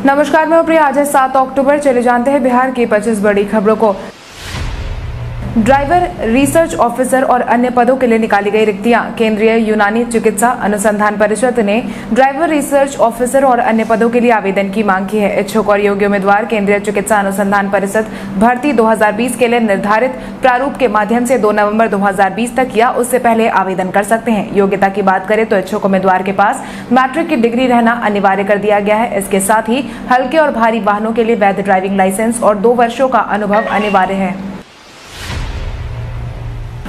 नमस्कार, मैं प्रिया। आज है 7 अक्टूबर। चले जानते हैं बिहार की 25 बड़ी खबरों को। ड्राइवर, रिसर्च ऑफिसर और अन्य पदों के लिए निकाली गई रिक्तियां। केंद्रीय यूनानी चिकित्सा अनुसंधान परिषद ने ड्राइवर, रिसर्च ऑफिसर और अन्य पदों के लिए आवेदन की मांग की है। इच्छुक और योग्य उम्मीदवार केंद्रीय चिकित्सा अनुसंधान परिषद भर्ती 2020 के लिए निर्धारित प्रारूप के माध्यम से 2 नवंबर 2020 तक या उससे पहले आवेदन कर सकते हैं। योग्यता की बात करें तो इच्छुक उम्मीदवार के पास मैट्रिक की डिग्री रहना अनिवार्य कर दिया गया है। इसके साथ ही हल्के और भारी वाहनों के लिए वैध ड्राइविंग लाइसेंस और 2 वर्षों का अनुभव अनिवार्य है।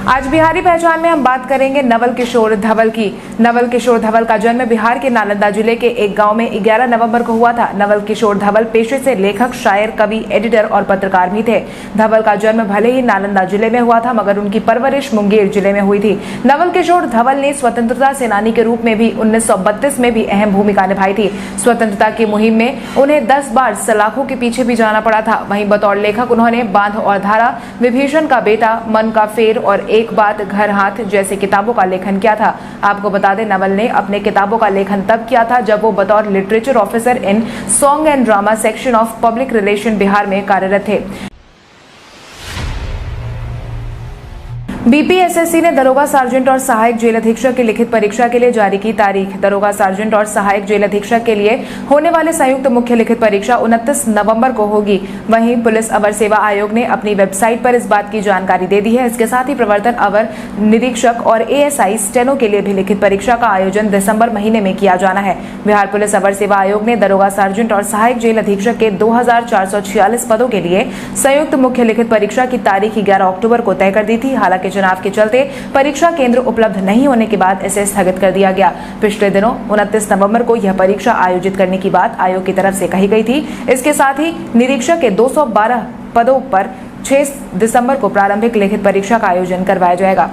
आज बिहारी पहचान में हम बात करेंगे नवल किशोर धवल की। नवल किशोर धवल का जन्म बिहार के नालंदा जिले के एक गांव में 11 नवंबर को हुआ था। नवल किशोर धवल पेशे से लेखक, शायर, कवि, एडिटर और पत्रकार भी थे। धवल का जन्म भले ही नालंदा जिले में हुआ था, मगर उनकी परवरिश मुंगेर जिले में हुई थी। नवल किशोर धवल ने स्वतंत्रता सेनानी के रूप में भी 1932 में भी अहम भूमिका निभाई थी। स्वतंत्रता की मुहिम में उन्हें 10 बार सलाखों के पीछे भी जाना पड़ा था। वहीं बतौर लेखक उन्होंने बांध और धारा, विभीषण का बेटा, मन का फेर और एक बात, घर हाथ जैसे किताबों का लेखन किया था। आपको बता दें, नवल ने अपने किताबों का लेखन तब किया था जब वो बतौर literature officer in song and drama section of public relation Bihar में कार्यरत थे। बीपीएसएससी ने दरोगा, सार्जेंट और सहायक जेल अधीक्षक की लिखित परीक्षा के लिए जारी की तारीख। दरोगा, सार्जेंट और सहायक जेल अधीक्षक के लिए होने वाले संयुक्त मुख्य लिखित परीक्षा 29 नवंबर को होगी। वहीं पुलिस अवर सेवा आयोग ने अपनी वेबसाइट पर इस बात की जानकारी दे दी है। इसके साथ ही प्रवर्तन अवर निरीक्षक और एएसआई स्टेनो के लिए भी लिखित परीक्षा का आयोजन दिसंबर महीने में किया जाना है। बिहार पुलिस अवर सेवा आयोग ने दरोगा, सार्जेंट और सहायक जेल अधीक्षक के 2446 पदों के लिए संयुक्त मुख्य लिखित परीक्षा की तारीख 11 अक्टूबर को तय कर दी थी। हालांकि चुनाव के चलते परीक्षा केंद्र उपलब्ध नहीं होने के बाद इसे स्थगित कर दिया गया। पिछले दिनों 29 नवंबर को यह परीक्षा आयोजित करने की बात आयोग की तरफ से कही गई थी। इसके साथ ही निरीक्षक के 212 पदों पर 6 दिसंबर को प्रारंभिक लिखित परीक्षा का आयोजन करवाया जाएगा।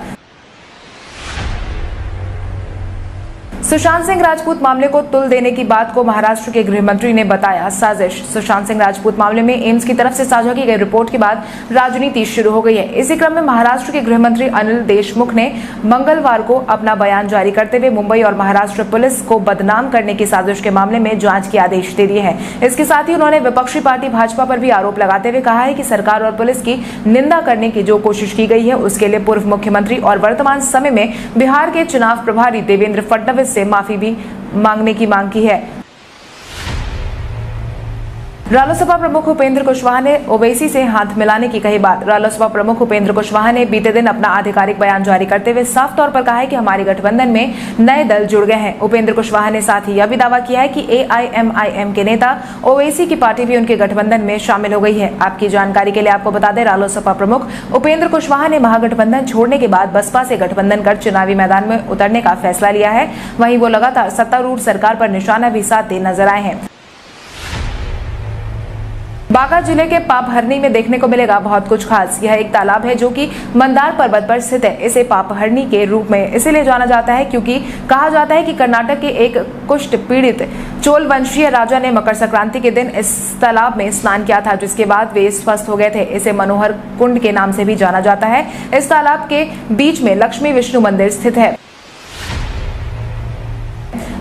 सुशांत सिंह राजपूत मामले को तुल देने की बात को महाराष्ट्र के गृह मंत्री ने बताया साजिश। सुशांत सिंह राजपूत मामले में एम्स की तरफ से साझा की गई रिपोर्ट के बाद राजनीति शुरू हो गई है। इसी क्रम में महाराष्ट्र के गृह मंत्री अनिल देशमुख ने मंगलवार को अपना बयान जारी करते हुए मुंबई और महाराष्ट्र पुलिस को बदनाम करने की साजिश के मामले में जांच के आदेश दे दिए हैं। इसके साथ ही उन्होंने विपक्षी पार्टी भाजपा पर भी आरोप लगाते हुए कहा है कि सरकार और पुलिस की निंदा करने की जो कोशिश की गई है उसके लिए पूर्व मुख्यमंत्री और वर्तमान समय में बिहार के चुनाव प्रभारी देवेंद्र फडणवीस से माफी भी मांगने की मांग की है। रालोसपा प्रमुख उपेंद्र कुशवाहा ने ओवैसी से हाथ मिलाने की कही बात। रालोसपा प्रमुख उपेंद्र कुशवाहा ने बीते दिन अपना आधिकारिक बयान जारी करते हुए साफ तौर पर कहा है कि हमारे गठबंधन में नए दल जुड़ गए हैं। उपेंद्र कुशवाहा ने साथ ही यह भी दावा किया है कि एआईएमआईएम के नेता ओवैसी की पार्टी भी उनके गठबंधन में शामिल हो गई है। आपकी जानकारी के लिए आपको बता दें, रालोसपा प्रमुख उपेंद्र कुशवाहा ने महागठबंधन छोड़ने के बाद बसपा से गठबंधन कर चुनावी मैदान में उतरने का फैसला लिया है। वहीं वो लगातार सत्तारूढ़ सरकार पर निशाना भी साधते नजर आए हैं। बांका जिले के पापहरनी में देखने को मिलेगा बहुत कुछ खास। यह एक तालाब है जो कि मंदार पर्वत पर स्थित है। इसे पापहरनी के रूप में इसीलिए जाना जाता है क्योंकि कहा जाता है कि कर्नाटक के एक कुष्ठ पीड़ित चोल वंशीय राजा ने मकर संक्रांति के दिन इस तालाब में स्नान किया था, जिसके बाद वे स्वस्थ हो गए थे। इसे मनोहर कुंड के नाम से भी जाना जाता है। इस तालाब के बीच में लक्ष्मी विष्णु मंदिर स्थित है।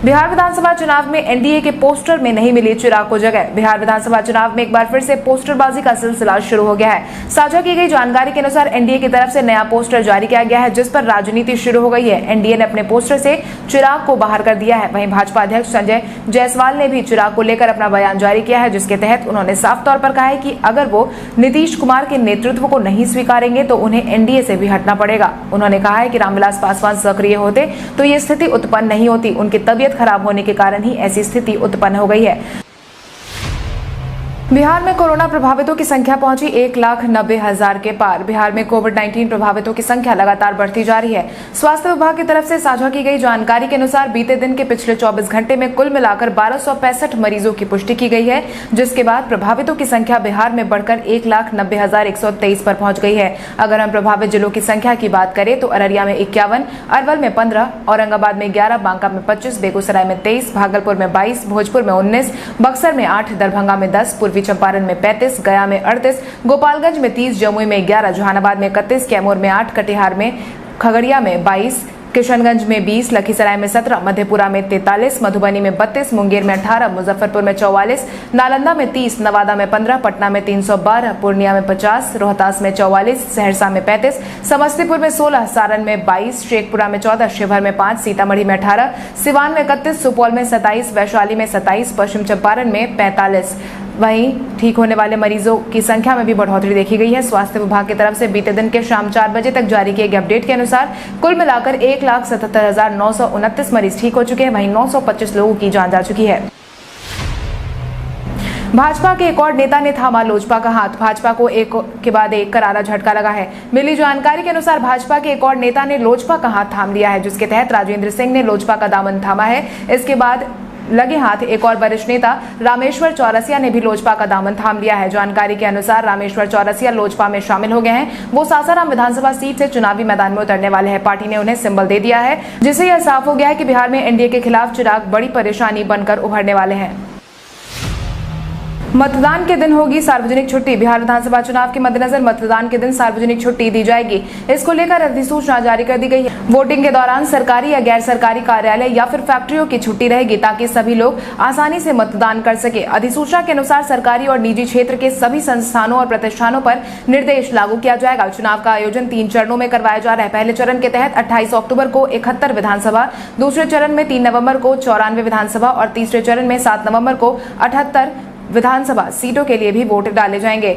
बिहार विधानसभा चुनाव में एनडीए के पोस्टर में नहीं मिली चिराग को जगह। बिहार विधानसभा चुनाव में एक बार फिर से पोस्टरबाजी का सिलसिला शुरू हो गया है। साझा की गई जानकारी के अनुसार एनडीए की तरफ से नया पोस्टर जारी किया गया है, जिस पर राजनीति शुरू हो गई है। एनडीए ने अपने पोस्टर से चिराग को बाहर कर दिया है। वहीं भाजपा अध्यक्ष संजय जायसवाल ने भी चिराग को लेकर अपना बयान जारी किया है, जिसके तहत उन्होंने साफ तौर पर कहा है कि अगर वो नीतीश कुमार के नेतृत्व को नहीं स्वीकारेंगे तो उन्हें एनडीए से भी हटना पड़ेगा। उन्होंने कहा है कि रामविलास पासवान सक्रिय होते तो ये स्थिति उत्पन्न नहीं होती। उनकी तबीयत खराब होने के कारण ही ऐसी स्थिति उत्पन्न हो गई है। बिहार में कोरोना प्रभावितों की संख्या पहुंची 1,90,000 के पार। बिहार में कोविड-19 प्रभावितों की संख्या लगातार बढ़ती जा रही है। स्वास्थ्य विभाग की तरफ से साझा की गई जानकारी के अनुसार बीते दिन के पिछले 24 घंटे में कुल मिलाकर 1265 मरीजों की पुष्टि की गई है, जिसके बाद प्रभावितों की संख्या बिहार में बढ़कर 1,90,123 पर पहुंच गई है। अगर हम प्रभावित जिलों की संख्या की बात करें तो अररिया में 51, अरवल में 15, औरंगाबाद में 11, बांका में 25, बेगूसराय में 23, भागलपुर में 22, भोजपुर में 19, बक्सर में 8, दरभंगा में 10, पूर्वी चंपारण में 35, गया में 38, गोपालगंज में 30, जमुई में 11, जहानाबाद में 31, कैमूर में 8, कटिहार में, खगड़िया में 22, किशनगंज में 20, लखीसराय में 17, मधेपुरा में 43, मधुबनी में 32, मुंगेर में 18, मुजफ्फरपुर में 44, नालंदा में 30, नवादा में 15, पटना में 312, पूर्णिया में 50, रोहतास में 44, सहरसा में 35, समस्तीपुर में 16, सारण में 22, शेखपुरा में 14, शिवहर में 5, सीतामढ़ी में 18, सिवान में 31, सुपौल में 27, वैशाली में 27, पश्चिम चंपारण में 45। वहीं ठीक होने वाले मरीजों की संख्या में भी बढ़ोतरी देखी गई है। स्वास्थ्य विभाग की तरफ से बीते दिन के शाम 4 बजे तक जारी किए गए अपडेट के अनुसार कुल मिलाकर 1,77,929 मरीज ठीक हो चुके हैं। वहीं 925 लोगों की जान जा चुकी है। भाजपा के एक और नेता ने थामा लोजपा का हाथ। भाजपा को एक के बाद एक करारा झटका लगा है। मिली जानकारी के अनुसार भाजपा के एक और नेता ने लोजपा का हाथ थाम लिया है, जिसके तहत राजेंद्र सिंह ने लोजपा का दामन थामा है। इसके बाद लगे हाथ एक और वरिष्ठ नेता रामेश्वर चौरसिया ने भी लोजपा का दामन थाम लिया है। जानकारी के अनुसार रामेश्वर चौरसिया लोजपा में शामिल हो गए हैं। वो सासाराम विधानसभा सीट से चुनावी मैदान में उतरने वाले हैं। पार्टी ने उन्हें सिंबल दे दिया है, जिससे यह साफ हो गया है कि बिहार में एनडीए के खिलाफ चिराग बड़ी परेशानी बनकर उभरने वाले हैं। मतदान के दिन होगी सार्वजनिक छुट्टी। बिहार विधानसभा चुनाव के मद्देनजर मतदान के दिन सार्वजनिक छुट्टी दी जाएगी। इसको लेकर अधिसूचना जारी कर दी गई है। वोटिंग के दौरान सरकारी या गैर सरकारी कार्यालय या फिर फैक्ट्रियों की छुट्टी रहेगी, ताकि सभी लोग आसानी से मतदान कर सके। अधिसूचना के अनुसार सरकारी और निजी क्षेत्र के सभी संस्थानों और प्रतिष्ठानों पर निर्देश लागू किया जाएगा। चुनाव का आयोजन 3 चरणों में करवाया जा रहा है। पहले चरण के तहत 28 अक्टूबर को 71 विधानसभा, दूसरे चरण में 3 नवंबर को 94 विधानसभा और तीसरे चरण में 7 नवंबर को 78 विधानसभा सीटों के लिए भी वोट डाले जाएंगे।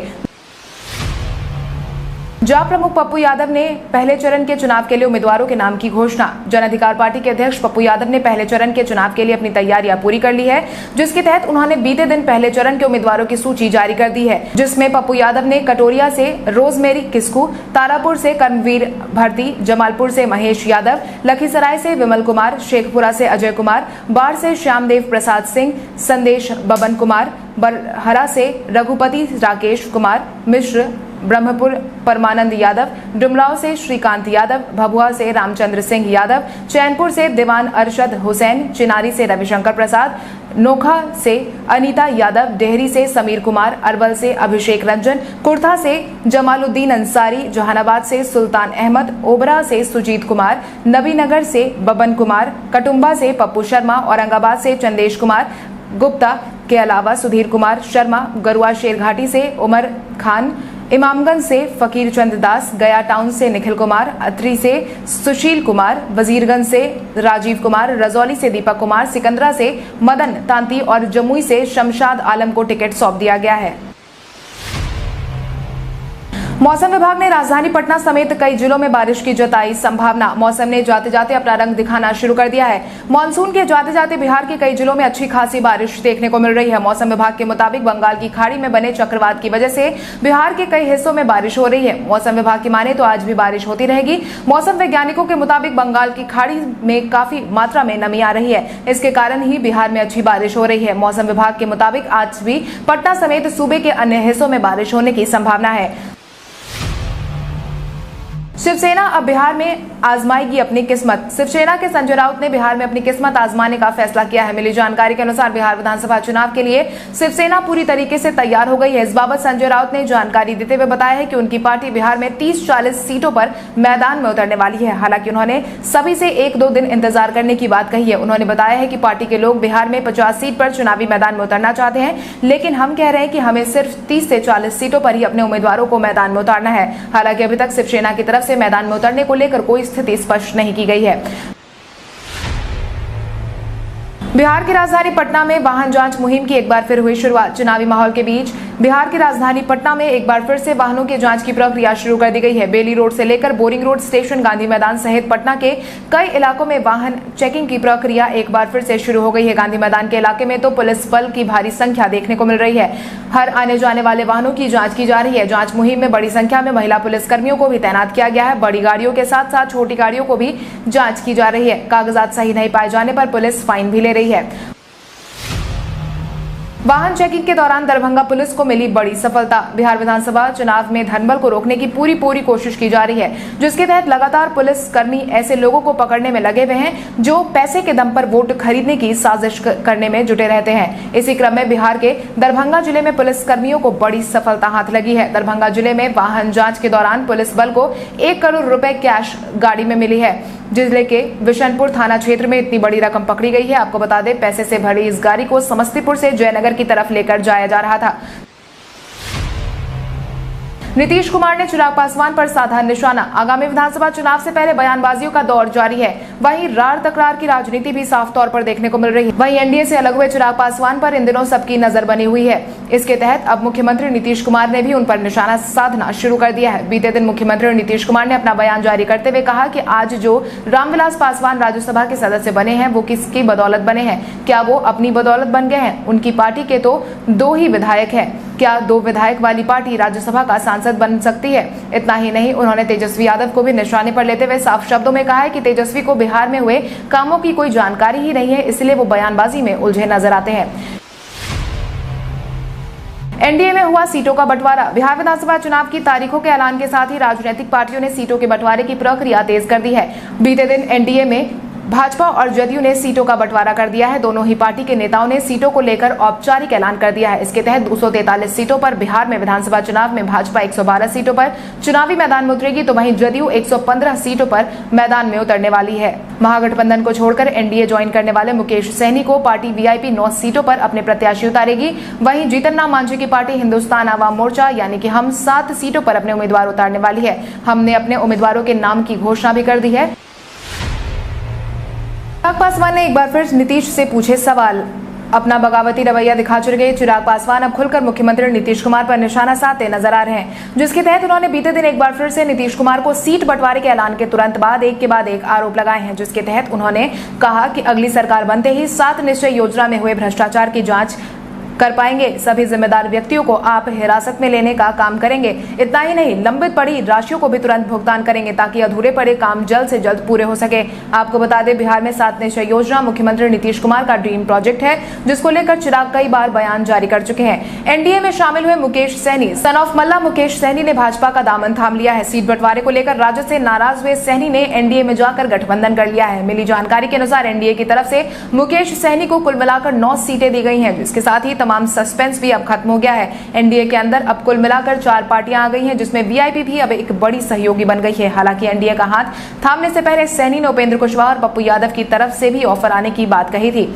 जॉब प्रमुख पप्पू यादव ने पहले चरण के चुनाव के लिए उम्मीदवारों के नाम की घोषणा। जन अधिकार पार्टी के अध्यक्ष पप्पू यादव ने पहले चरण के चुनाव के लिए अपनी तैयारियां पूरी कर ली है, जिसके तहत उन्होंने बीते दिन पहले चरण के उम्मीदवारों की सूची जारी कर दी है, जिसमें पप्पू यादव ने कटोरिया से रोजमेरी किस्कू, तारापुर से कर्मवीर भर्ती, जमालपुर से महेश यादव, लखीसराय से विमल कुमार, शेखपुरा से अजय कुमार, बाढ़ से श्यामदेव प्रसाद सिंह, संदेश बबन कुमार, बरहरा से रघुपति राकेश कुमार मिश्र, ब्रह्मपुर परमानंद यादव, डुमराव से श्रीकांत यादव, भभुआ से रामचंद्र सिंह यादव, चैनपुर से दीवान अरशद हुसैन, चिनारी से रविशंकर प्रसाद, नोखा से अनीता यादव, डेहरी से समीर कुमार, अरवल से अभिषेक रंजन, कुर्था से जमालुद्दीन अंसारी, जहानाबाद से सुल्तान अहमद, ओबरा से सुजीत कुमार, नबीनगर से बबन कुमार, कटुम्बा से पप्पू शर्मा, औरंगाबाद से चंदेश कुमार गुप्ता के अलावा सुधीर कुमार शर्मा, गरुआ शेरघाटी से उमर खान, इमामगंज से फकीर चंद दास, गया टाउन से निखिल कुमार, अत्री से सुशील कुमार, वजीरगंज से राजीव कुमार, रजौली से दीपक कुमार, सिकंदरा से मदन तांती और जमुई से शमशाद आलम को टिकट सौंप दिया गया है। मौसम विभाग ने राजधानी पटना समेत कई जिलों में बारिश की जताई संभावना। मौसम ने जाते जाते अपना रंग दिखाना शुरू कर दिया है। मानसून के जाते जाते बिहार के कई जिलों में अच्छी खासी बारिश देखने को मिल रही है। मौसम विभाग के मुताबिक बंगाल की खाड़ी में बने चक्रवात की वजह से बिहार के कई हिस्सों में बारिश हो रही है। मौसम विभाग की माने तो आज भी बारिश होती रहेगी। मौसम वैज्ञानिकों के मुताबिक बंगाल की खाड़ी में काफी मात्रा में नमी आ रही है। इसके कारण ही बिहार में अच्छी बारिश हो रही है। मौसम विभाग के मुताबिक आज भी पटना समेत सूबे के अन्य हिस्सों में बारिश होने की संभावना है। शिवसेना अब बिहार में आजमाएगी अपनी किस्मत। शिवसेना के संजय राउत ने बिहार में अपनी किस्मत आजमाने का फैसला किया है। मिली जानकारी के अनुसार बिहार विधानसभा चुनाव के लिए शिवसेना पूरी तरीके से तैयार हो गई है। इस बाबत संजय राउत ने जानकारी देते हुए बताया है कि उनकी पार्टी बिहार में 30-40 सीटों पर मैदान में उतरने वाली है। हालांकि उन्होंने सभी से 1-2 दिन इंतजार करने की बात कही है। उन्होंने बताया है कि पार्टी के लोग बिहार में 50 सीट पर चुनावी मैदान में उतरना चाहते हैं, लेकिन हम कह रहे हैं कि हमें सिर्फ 30 से 40 सीटों पर ही अपने उम्मीदवारों को मैदान में उतारना है। हालांकि अभी तक शिवसेना की तरफ से मैदान में उतरने को लेकर कोई स्थिति स्पष्ट नहीं की गई है। बिहार की राजधानी पटना में वाहन जांच मुहिम की एक बार फिर हुई शुरुआत। चुनावी माहौल के बीच बिहार की राजधानी पटना में एक बार फिर से वाहनों की जांच की प्रक्रिया शुरू कर दी गई है। बेली रोड से लेकर बोरिंग रोड स्टेशन, गांधी मैदान सहित पटना के कई इलाकों में वाहन चेकिंग की प्रक्रिया एक बार फिर से शुरू हो गई है। गांधी मैदान के इलाके में तो पुलिस बल की भारी संख्या देखने को मिल रही है। हर आने जाने वाले वाहनों की जांच की जा रही है। जांच मुहिम में बड़ी संख्या में महिला पुलिस कर्मियों को भी तैनात किया गया है। बड़ी गाड़ियों के साथ साथ छोटी गाड़ियों को भी जांच की जा रही है। कागजात सही नहीं पाए जाने पर पुलिस फाइन भी ले रही है। वाहन चेकिंग के दौरान दरभंगा पुलिस को मिली बड़ी सफलता। बिहार विधानसभा चुनाव में धनबल को रोकने की पूरी कोशिश की जा रही है, जिसके तहत लगातार पुलिस कर्मी ऐसे लोगों को पकड़ने में लगे हुए हैं जो पैसे के दम पर वोट खरीदने की साजिश करने में जुटे रहते हैं। इसी क्रम में बिहार के दरभंगा जिले में पुलिस कर्मियों को बड़ी सफलता हाथ लगी है। दरभंगा जिले में वाहन जांच के दौरान पुलिस बल को 1 करोड़ रुपए कैश गाड़ी में मिली है। जिले के बिशनपुर थाना क्षेत्र में इतनी बड़ी रकम पकड़ी गई है। आपको बता दें, पैसे से भरी इस गाड़ी को समस्तीपुर से जयनगर की तरफ लेकर जाया जा रहा था। नीतीश कुमार ने चिराग पासवान पर साधा निशाना। आगामी विधानसभा चुनाव से पहले बयानबाजियों का दौर जारी है। वहीं रार तकरार की राजनीति भी साफ तौर पर देखने को मिल रही है। वहीं एनडीए से अलग हुए चिराग पासवान पर इन दिनों सबकी नजर बनी हुई है। इसके तहत अब मुख्यमंत्री नीतीश कुमार ने भी उन पर निशाना साधना शुरू कर दिया है। बीते दिन मुख्यमंत्री नीतीश कुमार ने अपना बयान जारी करते हुए कहा कि आज जो रामविलास पासवान राज्यसभा के सदस्य बने हैं वो किसकी बदौलत बने हैं? क्या वो अपनी बदौलत बन गए हैं? उनकी पार्टी के तो 2 ही विधायक हैं। क्या 2 विधायक वाली पार्टी राज्यसभा का सांसद बन सकती है? इतना ही नहीं, उन्होंने तेजस्वी यादव को भी निशाने पर लेते हुए साफ शब्दों में कहा है कि तेजस्वी को बिहार में हुए कामों की कोई जानकारी ही नहीं है, इसलिए वो बयानबाजी में उलझे नजर आते हैं। एनडीए में हुआ सीटों का बंटवारा। बिहार विधानसभा चुनाव की तारीखों के ऐलान के साथ ही राजनीतिक पार्टियों ने सीटों के बंटवारे की प्रक्रिया तेज कर दी है। बीते दिन एनडीए में भाजपा और जदयू ने सीटों का बंटवारा कर दिया है। दोनों ही पार्टी के नेताओं ने सीटों को लेकर औपचारिक ऐलान कर दिया है। इसके तहत 243 सीटों पर बिहार में विधानसभा चुनाव में भाजपा 112 सीटों पर चुनावी मैदान में उतरेगी, तो वहीं जदयू 115 सीटों पर मैदान में उतरने वाली है। महागठबंधन को छोड़कर एनडीए ज्वाइन करने वाले मुकेश सहनी को पार्टी वीआईपी 9 सीटों पर अपने प्रत्याशी उतारेगी। वहीं जीतन राम मांझी की पार्टी हिंदुस्तान आवाम मोर्चा यानी कि हम 7 सीटों पर अपने उम्मीदवार उतारने वाली है। हमने अपने उम्मीदवारों के नाम की घोषणा भी कर दी है। चिराग पासवान ने एक बार फिर नीतीश से पूछे सवाल। अपना बगावती रवैया दिखा चुके चिराग पासवान अब खुलकर मुख्यमंत्री नीतीश कुमार पर निशाना साधते नजर आ रहे हैं, जिसके तहत उन्होंने बीते दिन एक बार फिर से नीतीश कुमार को सीट बंटवारे के ऐलान के तुरंत बाद एक आरोप लगाए हैं। जिसके तहत उन्होंने कहा कि अगली सरकार बनते ही 7 निश्चय योजना में हुए भ्रष्टाचार की जांच कर पाएंगे। सभी जिम्मेदार व्यक्तियों को आप हिरासत में लेने का काम करेंगे। इतना ही नहीं, लंबित पड़ी राशियों को भी तुरंत भुगतान करेंगे ताकि अधूरे पड़े काम जल्द से जल्द पूरे हो सके। आपको बता दें, बिहार में 7 निश्चय योजना मुख्यमंत्री नीतीश कुमार का ड्रीम प्रोजेक्ट है, जिसको लेकर चिराग कई बार बयान जारी कर चुके हैं। एनडीए में शामिल हुए मुकेश सहनी, सन ऑफ मल्ला मुकेश सहनी ने भाजपा का दामन थाम लिया है। सीट बंटवारे को लेकर राज्य से नाराज हुए सहनी ने एनडीए में जाकर गठबंधन कर लिया है। मिली जानकारी के अनुसार एनडीए की तरफ से मुकेश सहनी को कुल मिलाकर 9 सीटें दी गई हैं, जिसके साथ ही तमाम सस्पेंस भी अब खत्म हो गया है। एनडीए के अंदर अब कुल मिलाकर 4 पार्टियां आ गई हैं, जिसमें वीआईपी भी अब एक बड़ी सहयोगी बन गई है। हालांकि एनडीए का हाथ थामने से पहले सहनी ने उपेंद्र कुशवाहा और पप्पू यादव की तरफ से भी ऑफर आने की बात कही थी।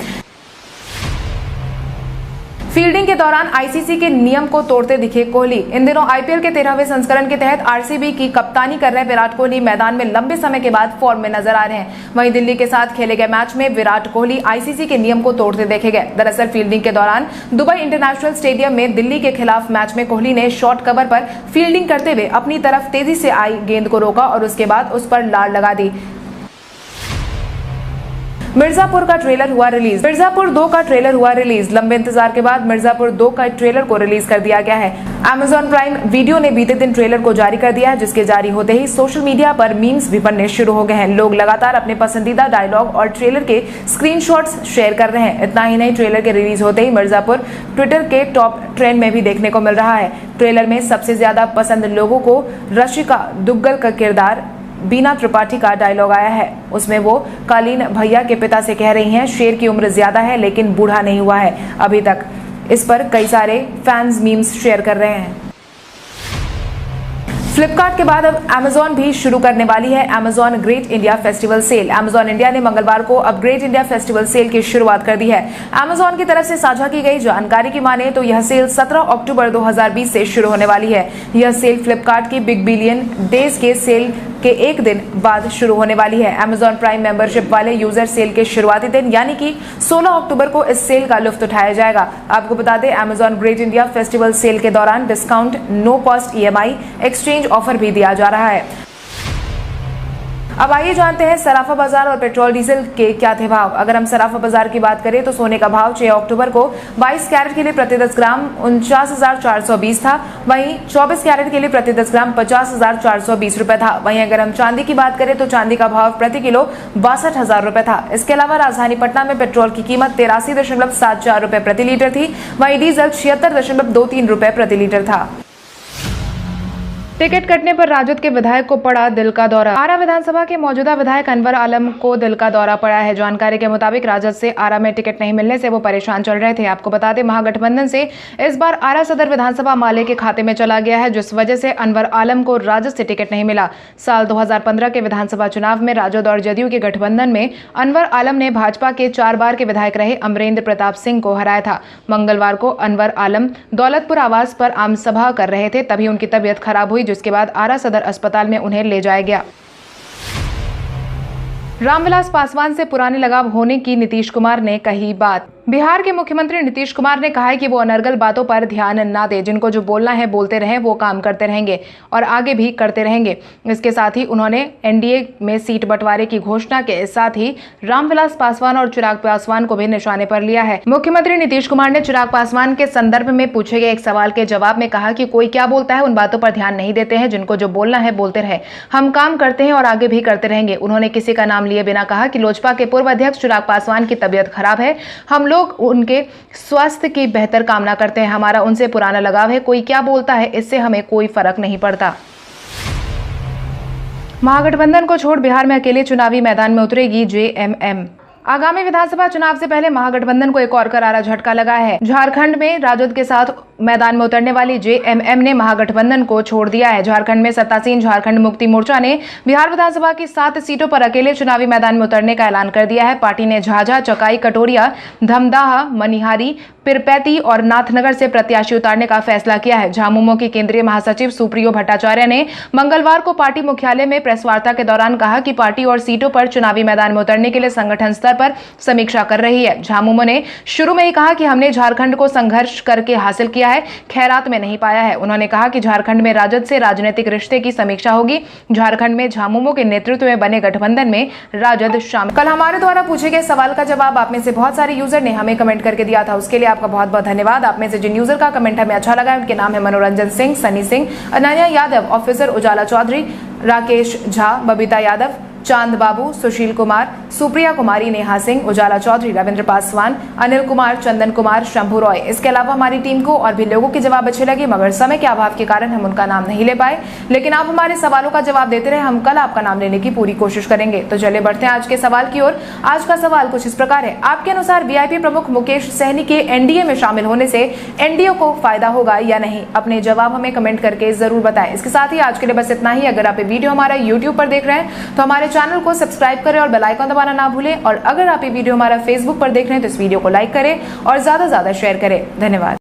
फील्डिंग के दौरान आईसीसी के नियम को तोड़ते दिखे कोहली। इन दिनों आईपीएल के 13वें संस्करण के तहत आरसीबी की कप्तानी कर रहे विराट कोहली मैदान में लंबे समय के बाद फॉर्म में नजर आ रहे हैं। वहीं दिल्ली के साथ खेले गए मैच में विराट कोहली आईसीसी के नियम को तोड़ते देखे गए। दरअसल फील्डिंग के दौरान दुबई इंटरनेशनल स्टेडियम में दिल्ली के खिलाफ मैच में कोहली ने शॉर्ट कवर पर फील्डिंग करते हुए अपनी तरफ तेजी से आई गेंद को रोका और उसके बाद उस पर लाल लगा दी। मिर्जापुर का ट्रेलर हुआ रिलीज। मिर्जापुर 2 का ट्रेलर हुआ रिलीज। लंबे इंतजार के बाद मिर्जापुर 2 का ट्रेलर को रिलीज कर दिया गया है। Amazon प्राइम वीडियो ने बीते दिन ट्रेलर को जारी कर दिया है, जिसके जारी होते ही सोशल मीडिया पर मीम्स भी बनने शुरू हो गए हैं। लोग लगातार अपने पसंदीदा डायलॉग और ट्रेलर के स्क्रीनशॉट्स शेयर कर रहे हैं। इतना ही नहीं, ट्रेलर के रिलीज होते ही मिर्जापुर ट्विटर के टॉप ट्रेंड में भी देखने को मिल रहा है। ट्रेलर में सबसे ज्यादा पसंद लोगों को रशिका दुग्गल का किरदार बीना त्रिपाठी का डायलॉग आया है। उसमें वो कालीन भैया के पिता से कह रही हैं, शेर की उम्र ज्यादा है लेकिन बूढ़ा नहीं हुआ है अभी तक। इस पर कई सारे फैंस मीम्स शेयर कर रहे हैं। फ्लिपकार्ट के बाद अब Amazon भी शुरू करने वाली है Amazon great India festival sale. Amazon India ने मंगलवार को अब ग्रेट इंडिया फेस्टिवल सेल की शुरुआत कर दी है। Amazon की तरफ से साझा की गई जानकारी की माने तो यह सेल 17 अक्टूबर 2020 से शुरू होने वाली है। यह सेल फ्लिपकार्ट की बिग बिलियन डेज के सेल के एक दिन बाद शुरू होने वाली है। Amazon प्राइम मेंबरशिप वाले यूजर सेल के शुरुआती दिन यानी कि 16 अक्टूबर को इस सेल का लुत्फ उठाया जाएगा। आपको बता दें, Amazon great India festival sale के दौरान discount, no cost EMI exchange offer भी दिया जा रहा है। अब आइए जानते हैं सराफा बाजार और पेट्रोल डीजल के क्या थे भाव। अगर हम सराफा बाजार की बात करें तो सोने का भाव 6 अक्टूबर को 22 कैरेट के लिए प्रति 10 ग्राम 49,420 था। वहीं 24 कैरेट के लिए प्रति 10 ग्राम 50,420 रुपए था। वहीं अगर हम चांदी की बात करें तो चांदी का भाव प्रति किलो 62,000 रुपए था। इसके अलावा राजधानी पटना में पेट्रोल की कीमत 83.74 रुपए प्रति लीटर थी। वहीं डीजल 76.23 रुपए प्रति लीटर था। टिकट कटने पर राजद के विधायक को पड़ा दिल का दौरा। आरा विधानसभा के मौजूदा विधायक अनवर आलम को दिल का दौरा पड़ा है। जानकारी के मुताबिक राजद से आरा में टिकट नहीं मिलने से वो परेशान चल रहे थे। आपको बता दें, महागठबंधन से इस बार आरा सदर विधानसभा माले के खाते में चला गया है, जिस वजह से अनवर आलम को राजद से टिकट नहीं मिला। साल 2015 के विधानसभा चुनाव में राजद और जदयू के गठबंधन में अनवर आलम ने भाजपा के 4 बार के विधायक रहे अमरेंद्र प्रताप सिंह को हराया था। मंगलवार को अनवर आलम दौलतपुर आवास पर आम सभा कर रहे थे, तभी उनकी तबीयत खराब हुई, जिसके बाद आरा सदर अस्पताल में उन्हें ले जाया गया। रामविलास पासवान से पुराने लगाव होने की नीतीश कुमार ने कही बात। बिहार के मुख्यमंत्री नीतीश कुमार ने कहा है कि वो अनर्गल बातों पर ध्यान न दें। जिनको जो बोलना है बोलते रहें, वो काम करते रहेंगे और आगे भी करते रहेंगे। इसके साथ ही उन्होंने एनडीए में सीट बंटवारे की घोषणा के साथ ही रामविलास पासवान और चिराग पासवान को भी निशाने पर लिया है। मुख्यमंत्री नीतीश कुमार ने चिराग पासवान के संदर्भ में पूछे गए एक सवाल के जवाब में कहा कि कोई क्या बोलता है, उन बातों पर ध्यान नहीं देते हैं। जिनको जो बोलना है बोलते रहे, हम काम करते हैं और आगे भी करते रहेंगे। उन्होंने किसी का नाम लिए बिना कहा कि लोजपा के पूर्व अध्यक्ष चिराग पासवान की तबीयत खराब है, हम लोग उनके स्वास्थ्य की बेहतर कामना करते हैं। हमारा उनसे पुराना लगाव है, कोई क्या बोलता है इससे हमें कोई फर्क नहीं पड़ता। महागठबंधन को छोड़ बिहार में अकेले चुनावी मैदान में उतरेगी जेएमएम। आगामी विधानसभा चुनाव से पहले महागठबंधन को एक और करारा झटका लगा है। झारखंड में राजद के साथ मैदान में उतरने वाली जेएमएम ने महागठबंधन को छोड़ दिया है। झारखंड में सत्तासीन झारखंड मुक्ति मोर्चा ने बिहार विधानसभा की 7 सीटों पर अकेले चुनावी मैदान में उतरने का ऐलान कर दिया है। पार्टी ने झाझा, चकाई, कटोरिया, धमदाहा, मनिहारी, पिरपैती और नाथनगर से प्रत्याशी उतारने का फैसला किया है। झामुमो की केंद्रीय महासचिव सुप्रियो भट्टाचार्य ने मंगलवार को पार्टी मुख्यालय में प्रेस वार्ता के दौरान कहा कि पार्टी और सीटों पर चुनावी मैदान में उतरने के लिए संगठन स्तर पर समीक्षा कर रही है। झामुमो ने शुरू में ही कहा कि हमने झारखंड को संघर्ष करके हासिल किया है, खैरात में नहीं पाया है। उन्होंने कहा कि झारखंड में राजद से राजनीतिक रिश्ते की समीक्षा होगी। झारखंड में झामुमो के नेतृत्व में बने गठबंधन में राजद शामिल। कल हमारे द्वारा पूछे गए सवाल का जवाब आप में से बहुत सारे यूजर ने हमें कमेंट करके दिया था, उसके लिए आपका बहुत बहुत धन्यवाद। आप में से जिन यूजर का कमेंट हमें अच्छा लगा, उनके नाम है मनोरंजन सिंह, सनी सिंह, अनन्या यादव, ऑफिसर उजाला चौधरी, राकेश झा, बबीता यादव, चांद बाबू, सुशील कुमार, सुप्रिया कुमारी, नेहा सिंह, उजाला चौधरी, रविंद्र पासवान, अनिल कुमार, चंदन कुमार, शंभू रॉय। इसके अलावा हमारी टीम को और भी लोगों के जवाब अच्छे लगे, मगर समय के अभाव के कारण हम उनका नाम नहीं ले पाए। लेकिन आप हमारे सवालों का जवाब देते रहे, हम कल आपका नाम लेने की पूरी कोशिश करेंगे। तो चलिए बढ़ते हैं आज के सवाल की ओर। आज का सवाल कुछ इस प्रकार है, आपके अनुसार वीआईपी प्रमुख मुकेश सहनी के एनडीए में शामिल होने से एनडीए को फायदा होगा या नहीं? अपने जवाब हमें कमेंट करके जरूर बताएं। इसके साथ ही आज के लिए बस इतना ही। अगर आप ये वीडियो हमारा यूट्यूब पर देख रहे हैं तो हमारे चैनल को सब्सक्राइब करें और बेल आइकन दबाना ना भूलें। और अगर आप ये वीडियो हमारा फेसबुक पर देख रहे हैं तो इस वीडियो को लाइक करें और ज्यादा से ज्यादा शेयर करें। धन्यवाद।